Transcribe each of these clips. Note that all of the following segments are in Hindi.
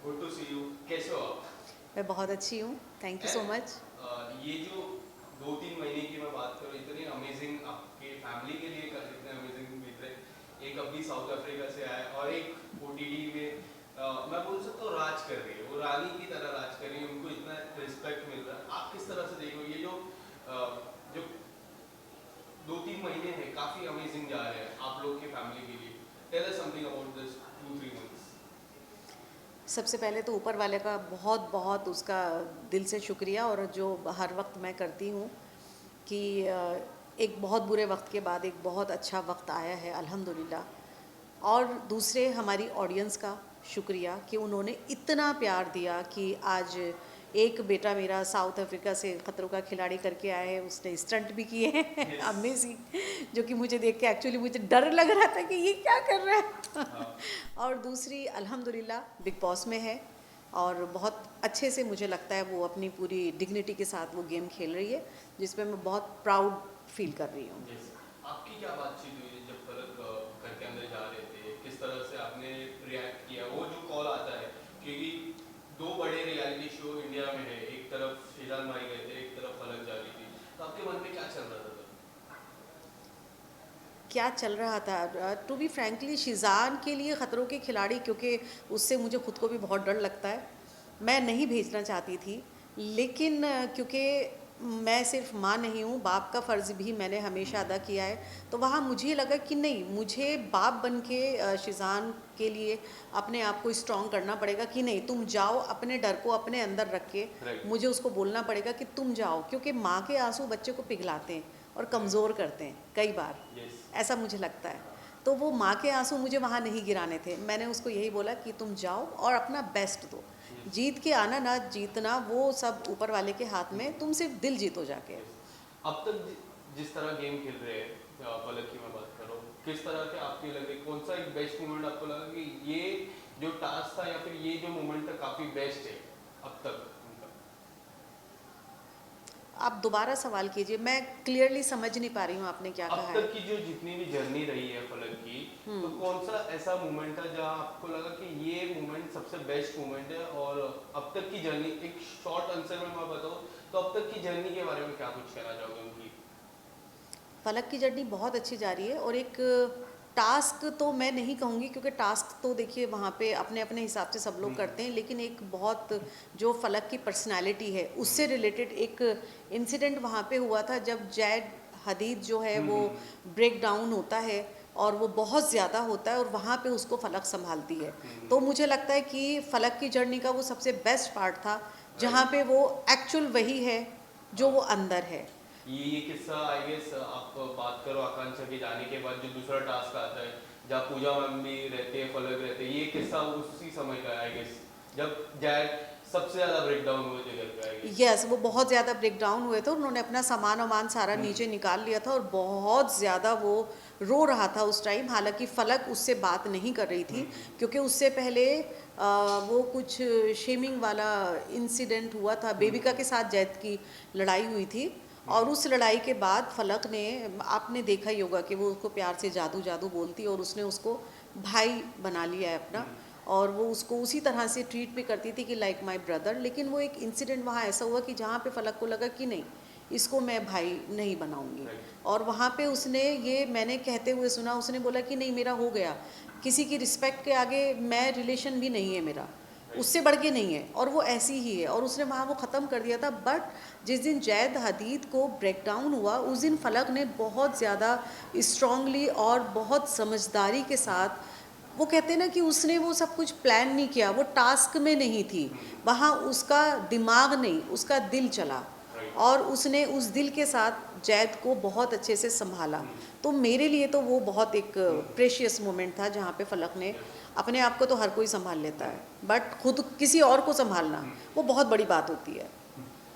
Good to C you. कैसे हो आप? मैं बहुत अच्छी हूँ, thank you so And, much. ये जो 2-3 महीने की मैं बात करूँ, इतने अमेजिंग आपके फैमिली के लिए इतने अमेजिंग बीत रहे। एक अभी साउथ अफ्रीका से आया और एक ओटीडी में मैं बोल सकता हूँ राज कर रही है, वो रानी की तरह राज कर रही है, उनको इतना रिस्पेक्ट मिल रहा है। आप किस तरह से देखो ये जो 2-3 महीने हैं काफ़ी अमेजिंग जा रहे हैं आप लोग की फैमिली के लिए। Tell us something about this 2-3 months. सबसे पहले तो ऊपर वाले का बहुत बहुत उसका दिल से शुक्रिया, और जो हर वक्त मैं करती हूँ कि एक बहुत बुरे वक्त के बाद एक बहुत अच्छा वक्त आया है अल्हम्दुलिल्लाह। और दूसरे हमारी ऑडियंस का शुक्रिया कि उन्होंने इतना प्यार दिया कि आज एक बेटा मेरा साउथ अफ्रीका से खतरों का खिलाड़ी करके आया है, उसने स्टंट भी किए हैं यस। अमेजिंग, जो कि मुझे देख के एक्चुअली मुझे डर लग रहा था कि ये क्या कर रहा है हाँ। और दूसरी अल्हम्दुलिल्लाह बिग बॉस में है, और बहुत अच्छे से मुझे लगता है वो अपनी पूरी डिग्निटी के साथ वो गेम खेल रही है, जिसमें मैं बहुत प्राउड फील कर रही हूँ। यस। आपकी क्या बातचीत हुई जब फलक घर के अंदर जा रहे थे? किस तरह से आपने रिएक्ट किया? वो जो कॉल आता है, क्योंकि दो बड़े रियलिटी शो इंडिया में है, एक तरफ शीजान भाई गए थे, एक तरफ फलक जा रही थी, तो आपके मन में क्या चल रहा था तब? क्या चल रहा था, टू बी फ्रैंकली शिज़ान के लिए ख़तरों के खिलाड़ी, क्योंकि उससे मुझे ख़ुद को भी बहुत डर लगता है, मैं नहीं भेजना चाहती थी। लेकिन क्योंकि मैं सिर्फ माँ नहीं हूँ, बाप का फ़र्ज़ भी मैंने हमेशा अदा किया है, तो वहाँ मुझे लगा कि नहीं, मुझे बाप बन के शिज़ान के लिए अपने आप को स्ट्रॉन्ग करना पड़ेगा कि नहीं, तुम जाओ, अपने डर को अपने अंदर रख के राइट। मुझे उसको बोलना पड़ेगा कि तुम जाओ, क्योंकि माँ के आंसू बच्चे को पिघलाते हैं और कमज़ोर करते हैं कई बार, यस। ऐसा मुझे लगता है। तो वो माँ के आंसू मुझे वहाँ नहीं गिराने थे, मैंने उसको यही बोला कि तुम जाओ और अपना बेस्ट दो, यस। जीत के आना ना जीतना वो सब ऊपर वाले के हाथ में, तुम सिर्फ दिल जीतो जाके। यस। अब तक जिस तरह गेम खेल रहे हैं, फलक की मैं बात कर रहा हूँ, किस तरह के आपके लगे, कौन सा एक बेस्ट मोमेंट आपको लगा कि ये जो टास्क था या फिर ये जो मोमेंट था काफ़ी बेस्ट है अब तक उनका? आप दोबारा सवाल कीजिए, मैं क्लियरली समझ नहीं पा रही हूँ आपने क्या अब कहा है। तक की जो जितनी भी जर्नी रही है फलक की, तो कौन सा ऐसा मोमेंट था जहां आपको लगा कि ये मोमेंट सबसे बेस्ट मोमेंट है? और अब तक की जर्नी, एक शॉर्ट आंसर में मैं बताऊं तो अब तक की जर्नी के बारे में क्या कुछ कहना चाहोगे उनकी? फलक की जर्नी बहुत अच्छी जा रही है, और एक टास्क तो मैं नहीं कहूँगी, क्योंकि टास्क तो देखिए वहाँ पे अपने अपने हिसाब से सब लोग करते हैं, लेकिन एक बहुत जो फलक की पर्सनालिटी है उससे रिलेटेड एक इंसिडेंट वहाँ पे हुआ था, जब जैद हदीद जो है वो ब्रेक डाउन होता है और वो बहुत ज़्यादा होता है, और वहाँ पे उसको फलक संभालती है। तो मुझे लगता है कि फलक की जर्नी का वो सबसे बेस्ट पार्ट था, जहाँ पे वो एक्चुअल वही है जो वो अंदर है। ये किस्सा आई गेस आप बात करो आकांक्षा के जाने के बाद जो दूसरा टास्क आता है, जहाँ पूजा मैम भी रहते हैं, फलक रहते हैं, ये किस्सा उसी समय का आई गेस जब जैक सबसे ज्यादा ब्रेक डाउन हुए थे घर पे आई गेस। यस, वो बहुत ज़्यादा ब्रेक डाउन हुए थे, उन्होंने अपना सामान वामान सारा नीचे निकाल लिया था, और बहुत ज़्यादा वो रो रहा था उस टाइम। हालांकि फलक उससे बात नहीं कर रही थी, क्योंकि उससे पहले वो कुछ शेमिंग वाला इंसिडेंट हुआ था, बेबिका के साथ जैद की लड़ाई हुई थी, और उस लड़ाई के बाद फलक ने, आपने देखा ही होगा कि वो उसको प्यार से जादू जादू बोलती है, और उसने उसको भाई बना लिया है अपना, और वो उसको उसी तरह से ट्रीट भी करती थी कि लाइक माय ब्रदर। लेकिन वो एक इंसिडेंट वहाँ ऐसा हुआ कि जहाँ पे फलक को लगा कि नहीं, इसको मैं भाई नहीं बनाऊंगी, और वहाँ पे उसने, ये मैंने कहते हुए सुना, उसने बोला कि नहीं, मेरा हो गया, किसी की रिस्पेक्ट के आगे मैं रिलेशन भी नहीं है मेरा, उससे बढ़ के नहीं है, और वो ऐसी ही है, और उसने वहाँ वो ख़त्म कर दिया था। बट जिस दिन जैद हदीद को ब्रेक डाउन हुआ, उस दिन फलक ने बहुत ज़्यादा स्ट्रांगली और बहुत समझदारी के साथ, वो कहते हैं ना कि उसने वो सब कुछ प्लान नहीं किया, वो टास्क में नहीं थी, वहाँ उसका दिमाग नहीं, उसका दिल चला, और उसने उस दिल के साथ जैद को बहुत अच्छे से संभाला। तो मेरे लिए तो वो बहुत एक प्रेशियस मोमेंट था, जहाँ पे फलक ने, अपने आप को तो हर कोई संभाल लेता है, बट खुद किसी और को संभालना वो बहुत बड़ी बात होती है।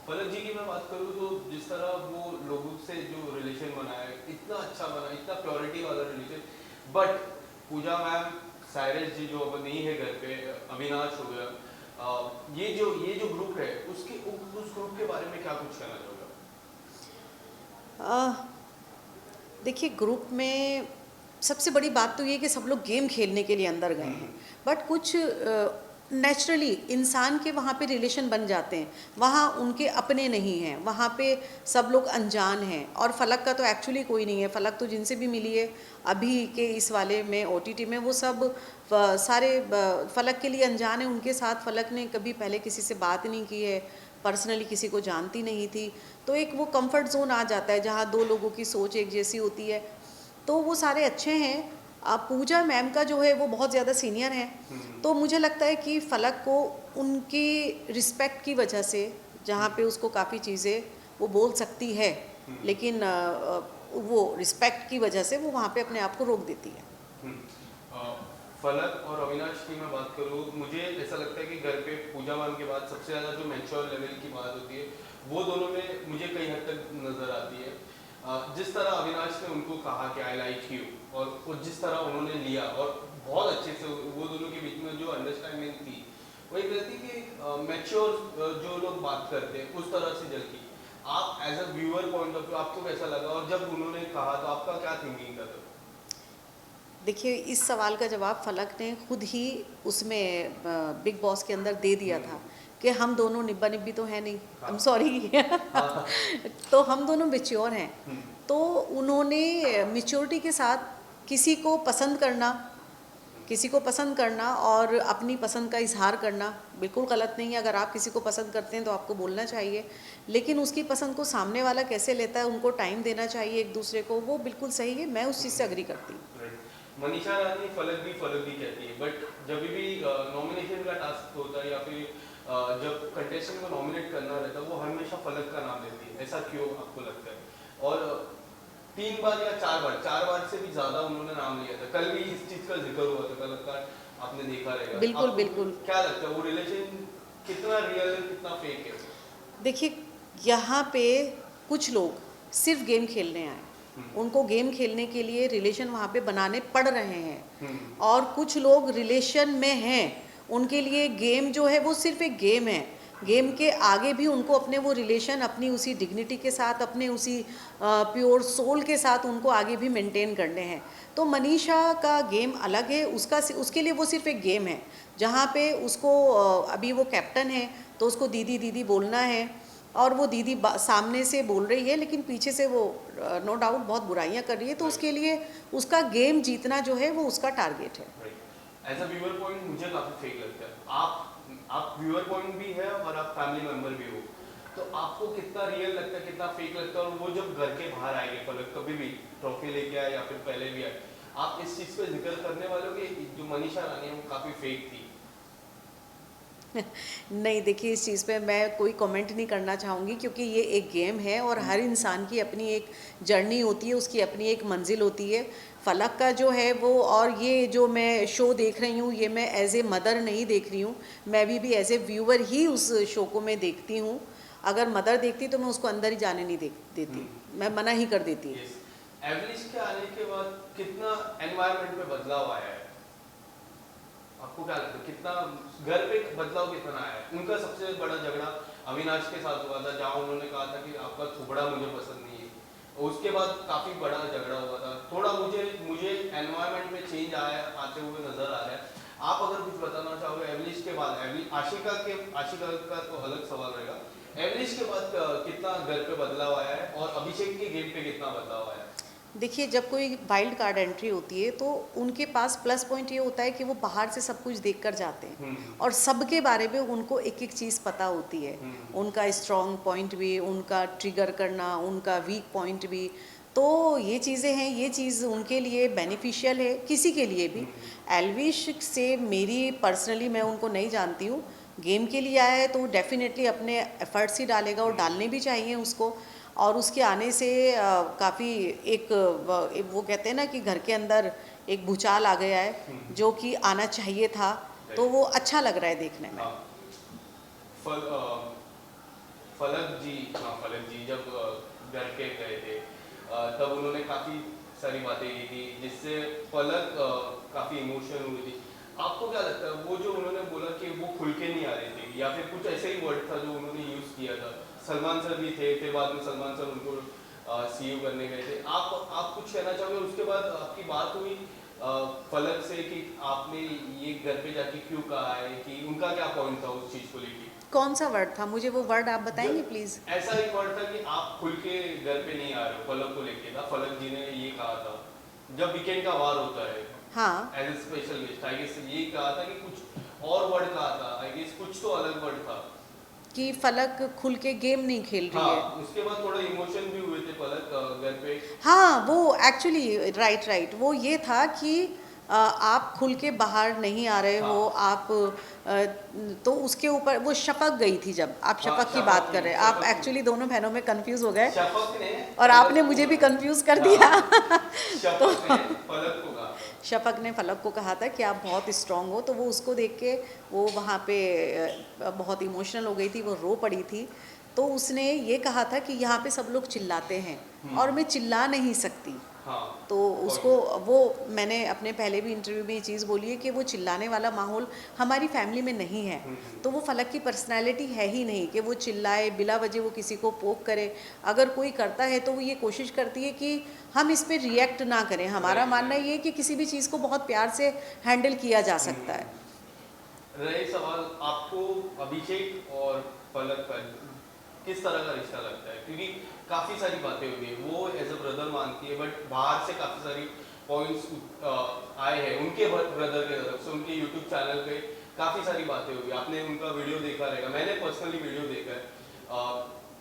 फलक जी की मैं बात करूँ तो जिस तरह वो लोगों से जो रिलेशन बनाया, इतना अच्छा बना, इतना प्योरिटी वाला relation, but Puja ma'am, Cyrus ji जो अब नहीं है घर पे, अविनाश हो गया, ये जो ग्रुप है उसके उस ग्रुप के बारे में क्या कुछ कहना चाहोगे? देखिए, ग्रुप में सबसे बड़ी बात तो ये कि सब लोग गेम खेलने के लिए अंदर गए हैं, बट कुछ नेचुरली इंसान के वहाँ पे रिलेशन बन जाते हैं, वहाँ उनके अपने नहीं हैं, वहाँ पे सब लोग अनजान हैं। और फलक का तो एक्चुअली कोई नहीं है, फलक तो जिनसे भी मिली है अभी के इस वाले में ओटीटी में, वो सब सारे फलक के लिए अनजान है। उनके साथ फलक ने कभी पहले किसी से बात नहीं की है, पर्सनली किसी को जानती नहीं थी। तो एक वो कंफर्ट जोन आ जाता है जहाँ दो लोगों की सोच एक जैसी होती है, तो वो सारे अच्छे हैं। पूजा मैम का जो है वो बहुत ज़्यादा सीनियर है, तो मुझे लगता है कि फलक को उनकी रिस्पेक्ट की वजह से, जहाँ पे उसको काफ़ी चीज़ें वो बोल सकती है, लेकिन वो रिस्पेक्ट की वजह से वो वहाँ पे अपने आप को रोक देती है। फलक और अविनाश की मैं बात करूँ, मुझे ऐसा लगता है कि घर पे पूजा मैम के बाद सबसे ज़्यादा जो मैच्योर लेवल की बात होती है वो दोनों में मुझे कई हद तक नज़र आती है। जिस तरह अविनाश ने उनको कहा कि आई लाइक यू, और जिस तरह उन्होंने लिया, और बहुत अच्छे से वो दोनों के बीच में जो अंडरस्टैंडिंग थी, वही कहती कि मैच्योर जो लोग बात करते हैं उस तरह से झलकी। आप as a viewer point of view आपको कैसा लगा, और जब उन्होंने कहा तो आपका क्या थिंकिंग था? देखिए, इस सवाल का जवाब फलक ने खुद ही उसमें बिग बॉस के अंदर दे दिया था कि हम दोनों निब्बा निब्बी तो है नहीं, आई एम सॉरी तो हम दोनों मेच्योर हैं। तो उन्होंने मेच्योरिटी के साथ किसी को पसंद करना, किसी को पसंद करना और अपनी पसंद का इजहार करना बिल्कुल गलत नहीं है। अगर आप किसी को पसंद करते हैं तो आपको बोलना चाहिए, लेकिन उसकी पसंद को सामने वाला कैसे लेता है, उनको टाइम देना चाहिए एक दूसरे को, वो बिल्कुल सही है। मैं उस चीज़ से अग्री करती हूँ। मनीषा रानी फलक भी कहती है, बट जब भी नॉमिनेशन का टास्क होता है या फिर जब कंटेस्टेंट को नॉमिनेट करना रहता है वो हमेशा फलक का नाम लेती है, ऐसा क्यों आपको लगता है? और 3 बार या 4 बार से भी ज्यादा उन्होंने नाम लिया था। कल भी इस चीज का जिक्र हुआ था, कल का आपने देखा रहेगा। बिल्कुल आपको बिल्कुल। क्या लगता है वो रिलेशन कितना रियल है कितना फेक है? देखिए, यहाँ पे कुछ लोग सिर्फ गेम खेलने आए, उनको गेम खेलने के लिए रिलेशन वहाँ पे बनाने पड़ रहे हैं, और कुछ लोग रिलेशन में हैं, उनके लिए गेम जो है वो सिर्फ एक गेम है। गेम के आगे भी उनको अपने वो रिलेशन अपनी उसी डिग्निटी के साथ, अपने उसी प्योर सोल के साथ उनको आगे भी मेंटेन करने हैं। तो मनीषा का गेम अलग है, उसके लिए वो सिर्फ एक गेम है, जहाँ पे उसको अभी वो कैप्टन है तो उसको दीदी दीदी बोलना है, और वो दीदी सामने से बोल रही है लेकिन पीछे से वो नो डाउट बहुत बुराइयां कर रही है, तो उसके लिए उसका गेम जीतना जो है वो उसका टारगेट है। एज अ व्यूअर पॉइंट मुझे काफी फेक लगता है। आप व्यूअर पॉइंट भी है और आप फैमिली मेंबर भी हो, तो आपको कितना रियल लगता है कितना फेक लगता है? और वो जब घर के बाहर आएंगे फलक, कभी भी ट्रॉफी लेके आए या फिर पहले भी आए, आप इस चीज पे जिक्र करने वाले हो कि जो मनीषा रानी है वो काफी फेक थी? नहीं, देखिए, इस चीज़ पे मैं कोई कमेंट नहीं करना चाहूँगी, क्योंकि ये एक गेम है और हर इंसान की अपनी एक जर्नी होती है, उसकी अपनी एक मंजिल होती है। फलक का जो है वो, और ये जो मैं शो देख रही हूँ ये मैं एज ए मदर नहीं देख रही हूँ, मैं भी एज ए व्यूअर ही उस शो को मैं देखती हूँ। अगर मदर देखती तो मैं उसको अंदर ही जाने नहीं देती, मैं मना ही कर देती। एवलिश के आने के बाद कितना एनवायरनमेंट में बदलाव आया है? आपको क्या लगता है कितना घर पे बदलाव कितना आया है? उनका सबसे बड़ा झगड़ा अविनाश के साथ हुआ था, जहां उन्होंने कहा था कि आपका थोबड़ा मुझे पसंद नहीं है। उसके बाद काफी बड़ा झगड़ा हुआ था। थोड़ा मुझे एनवायरनमेंट में चेंज आते हुए नजर आ रहा है। आप अगर कुछ बताना चाहोगे एवलिश के बाद? आशिका का तो अलग सवाल रहेगा। एवलिश के बाद कितना घर पे बदलाव आया है, और अभिषेक के गेम पे कितना बदलाव आया है? देखिए, जब कोई वाइल्ड कार्ड एंट्री होती है तो उनके पास प्लस पॉइंट ये होता है कि वो बाहर से सब कुछ देख कर जाते हैं, और सबके बारे में उनको एक एक चीज़ पता होती है, उनका स्ट्रॉन्ग पॉइंट भी, उनका ट्रिगर करना, उनका वीक पॉइंट भी। तो ये चीज़ें हैं, ये चीज़ उनके लिए बेनिफिशियल है, किसी के लिए भी। एल्विश से मेरी पर्सनली, मैं उनको नहीं जानती हूँ, गेम के लिए आया है तो डेफिनेटली अपने एफर्ट्स ही डालेगा, और डालने भी चाहिए उसको। और उसके आने से काफ़ी एक वो कहते हैं ना कि घर के अंदर एक भूचाल आ गया है, जो कि आना चाहिए था, तो वो अच्छा लग रहा है देखने में। फलक जी जब घर के गए थे तब उन्होंने काफी सारी बातें की थी, जिससे फलक काफी इमोशनल हुई थी। आपको क्या लगता है वो जो उन्होंने बोला कि वो खुल के नहीं आ रही थी, या फिर कुछ ऐसे ही वर्ड था जो उन्होंने यूज किया था? सलमान सर भी थे, फिर बाद में सलमान सर उनको सीईओ करने गए थे। आप कुछ कहना चाहोगे? उसके बाद आपकी बात हुई फलक से कि आपने ये घर पे जाके क्यों कहा है, कि उनका क्या पॉइंट था उस चीज को लेके? कौन सा वर्ड था, मुझे वो वर्ड आप बताएंगे प्लीज? ऐसा एक वर्ड था कि आप खुल के घर पे नहीं आ रहे हो, फलक को लेके था। फलक जी ने ये कहा था जब वीकेंड का वार होता है, हाँ, as a special guest, I guess ये कहा था कि कुछ और वर्ड कहा था, आई गेस कुछ तो अलग वर्ड था। कि फलक खुल के गेम नहीं खेल रही है। हाँ, उसके बाद थोड़ा इमोशन भी हुए थे फलक घर पे। हाँ, वो एक्चुअली राइट वो ये था कि आप खुल के बाहर नहीं आ रहे हो, हाँ। आप तो उसके ऊपर वो शपक गई थी। जब आप हाँ, शपक की शपथ बात की, कर रहे हैं, आप शपथ की। एक्चुअली दोनों बहनों में कंफ्यूज हो गए शपथ ने और फलक आपने को मुझे भी कहा। कंफ्यूज कर हाँ, दिया। शपथ ने फलक को कहा था। शपक ने फलक को कहा था कि आप बहुत स्ट्रांग हो, तो वो उसको देख के वो वहाँ पे बहुत इमोशनल हो गई थी, वो रो पड़ी थी। तो उसने ये कहा था कि यहाँ पे सब लोग चिल्लाते हैं और मैं चिल्ला नहीं सकती। हाँ, तो उसको वो मैंने अपने पहले भी इंटरव्यू में ये चीज़ बोली है कि वो चिल्लाने वाला माहौल हमारी फैमिली में नहीं है। तो वो फलक की पर्सनैलिटी है ही नहीं कि वो चिल्लाए, बिला वजह वो किसी को पोक करे। अगर कोई करता है तो वो ये कोशिश करती है कि हम इस पे रिएक्ट ना करें। हमारा मानना ये है कि किसी भी चीज़ को बहुत प्यार से हैंडल किया जा सकता है। रहे सवाल आपको अभिषेक और फलक का किस तरह का रिश्ता लगता है, क्योंकि काफी सारी बातें हुई है, वो एज अ ब्रदर मानती है, बट बाहर से काफी सारी पॉइंट्स आए हैं उनके ब्रदर की तरफ से। उनके यूट्यूब चैनल पे काफी सारी बातें हुई, आपने उनका वीडियो देखा रहेगा, मैंने पर्सनली वीडियो देखा है।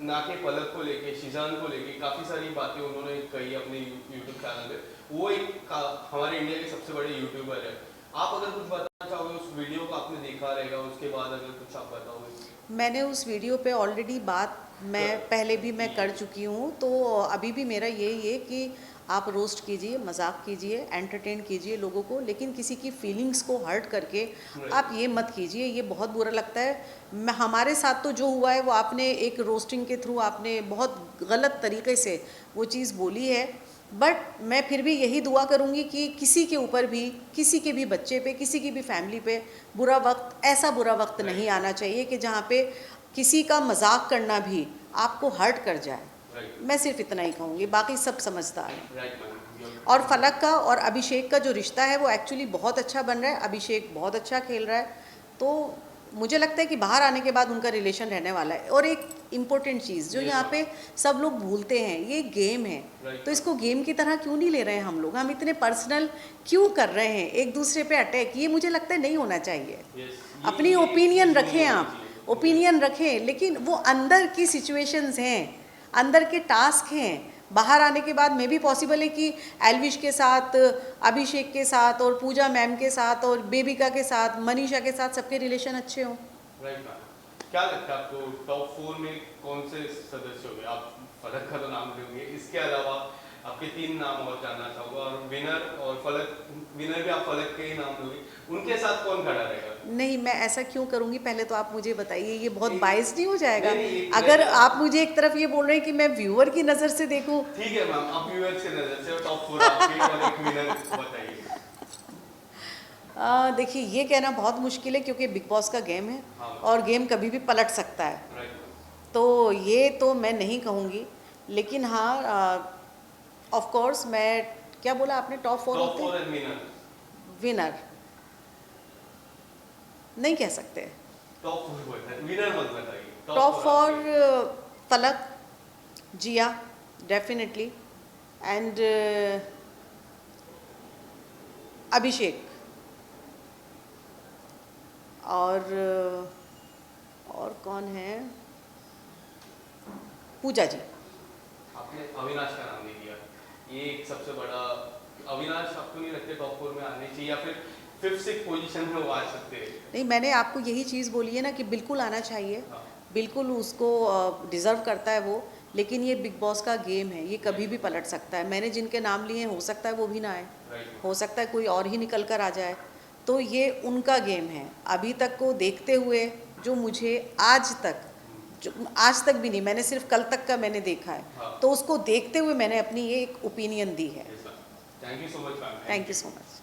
ना के फलक को लेके, शिजान को लेके काफी सारी बातें उन्होंने कही अपने यूट्यूब चैनल पे। वो एक हमारे इंडिया के सबसे बड़े यूट्यूबर है। आप अगर कुछ बताना चाहोगे, उस वीडियो को आपने देखा रहेगा, उसके बाद अगर कुछ आप बताओगे? मैंने उस वीडियो पे ऑलरेडी बात मैं पहले भी मैं कर चुकी हूँ। तो अभी भी मेरा यही है कि आप रोस्ट कीजिए, मजाक कीजिए, एंटरटेन कीजिए लोगों को, लेकिन किसी की फीलिंग्स को हर्ट करके आप ये मत कीजिए, ये बहुत बुरा लगता है। हमारे साथ तो जो हुआ है वो आपने एक रोस्टिंग के थ्रू आपने बहुत गलत तरीके से वो चीज़ बोली है। बट मैं फिर भी यही दुआ करूँगी कि किसी के ऊपर भी, किसी के भी बच्चे पे, किसी की भी फैमिली पे बुरा वक्त, ऐसा बुरा वक्त नहीं आना चाहिए कि जहाँ पे किसी का मजाक करना भी आपको हर्ट कर जाए। मैं सिर्फ इतना ही कहूँगी, बाकी सब समझदार हैं। और फलक का और अभिषेक का जो रिश्ता है वो एक्चुअली बहुत अच्छा बन रहा है। अभिषेक बहुत अच्छा खेल रहा है, तो मुझे लगता है कि बाहर आने के बाद उनका रिलेशन रहने वाला है। और एक इम्पोर्टेंट चीज़ जो यहाँ पे सब लोग भूलते हैं, ये गेम है, तो इसको गेम की तरह क्यों नहीं ले रहे हैं हम लोग? हम इतने पर्सनल क्यों कर रहे हैं एक दूसरे पे अटैक? ये मुझे लगता है नहीं होना चाहिए। अपनी ओपिनियन रखें, आप ओपिनियन रखें, लेकिन वो अंदर की सिचुएशंस हैं, अंदर के टास्क हैं। बाहर आने के बाद में भी पॉसिबल है कि एल्विश के साथ, अभिषेक के साथ और पूजा मैम के साथ और बेबिका के साथ, मनीषा के साथ सबके रिलेशन अच्छे हों। राइट मैम, क्या लगता है आपको टॉप 4 में कौन से सदस्य होंगे? आप फलक का तो नाम लेंगे, इसके अलावा आपके 3 नाम और जानना चाहूँगा, और विनर और फलक, विनर भी आप फलक के ही नाम लोगे, उनके साथ कौन खड़ा रहेगा? नहीं, मैं ऐसा क्यों करूँगी, पहले तो आप मुझे बताइए, ये बहुत बायस नहीं हो जाएगा? नहीं, अगर आप मुझे एक तरफ ये बोल रहे हैं कि मैं व्यूअर की नज़र से देखूँ। ठीक है मैम, आप व्यूअर्स की नज़र से टॉप 4 आपके और एक विनर बताइए। देखिए, ये कहना बहुत मुश्किल है क्योंकि बिग बॉस का गेम है। हाँ। और गेम कभी भी पलट सकता है, राइट। तो ये तो मैं नहीं कहूँगी। लेकिन हाँ, ऑफ कोर्स मैं, क्या बोला आपने, टॉप 4 टॉप होते? 4 एंड विनर। विनर नहीं कह सकते। टॉप 4 बताइए, विनर मत बताइए। टॉप 4 फलक, जिया डेफिनेटली, एंड अभिषेक, और कौन है, पूजा जी। आपने अविनाश का नाम नहीं लिया, ये एक सबसे बड़ा। अविनाश आपको नहीं लगते टॉप 4 में आने चाहिए, या फिर 5th-6th पोजीशन में वो आ सकते हैं? नहीं, मैंने आपको यही चीज़ बोली है ना कि बिल्कुल आना चाहिए, हाँ। बिल्कुल उसको डिज़र्व करता है वो। लेकिन ये बिग बॉस का गेम है, ये कभी भी पलट सकता है। मैंने जिनके नाम लिए हैं, हो सकता है वो भी ना आए, राइट। हो सकता है कोई और ही निकल कर आ जाए। तो ये उनका गेम है। अभी तक को देखते हुए जो मुझे आज तक, जो आज तक भी नहीं, मैंने सिर्फ कल तक का मैंने देखा है, हाँ। तो उसको देखते हुए मैंने अपनी ये एक ओपिनियन दी है। Thank you so much ma'am. Thank you so much.